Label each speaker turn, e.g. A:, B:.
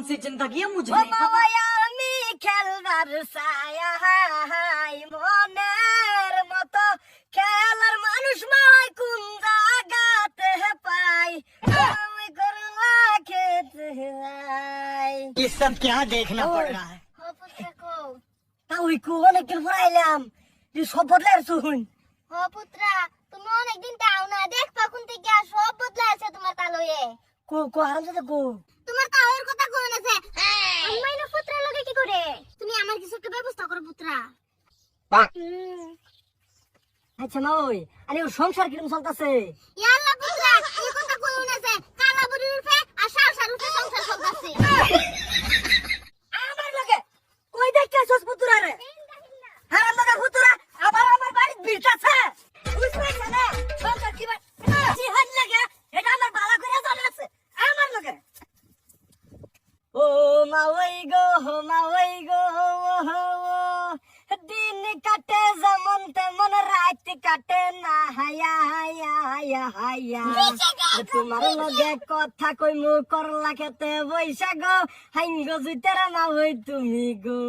A: सी जिंदगी है मुझे
B: ও
A: नहीं पता।
B: বাবা আমি খেলবার ছায়া হাই মনের মতো খেলার মানুষ মাই কোন জায়গাতে পাই আমি করলা খেতে যাই
A: ये सब क्या देखना पड़ रहा है।
B: ও পুত্র কো তা ওই কো অনেকদিন পর আইলাম তুই সব বদলাইছ শুন
C: ও পুত্রা তুমি অনেকদিন তাও না দেখবা কোন থেকে সব বদলা আছে তোমার তালয়ে
B: কো কো হারাম কো
C: তোমার তাওয়ের কথা কোন আছে আমি না পুত্রা লগে কি করে তুমি আমার কিছু একটা ব্যবস্থা করো পুত্রা
B: আচ্ছা মা ওই আরে ওর সংসার কিরকম চলতেছে
C: ইয়াল্লা পুত্রা এই কথা কোন আছে কালা বুড়ির উঠে আর সার উঠে সংসার চলতেছে
B: আমার লগে কই দেখছস পুতুরা রে হারাম দাদা পুতুরা আবার আমার বাড়ি বিলতাছে বুঝছ না সংসার কি জিহাদ লাগে এটা আমার বালা করে চলেছে আমার লগে ও মা ওই গো দিন কাটে যেমন তেমন রাত কাটে না হায়া হায়া হায়া হায়া তোমার লগে কথা কই মু করলা খেতে বৈশা গো হাইঙ্গ জুইতারা মা হই তুমি গো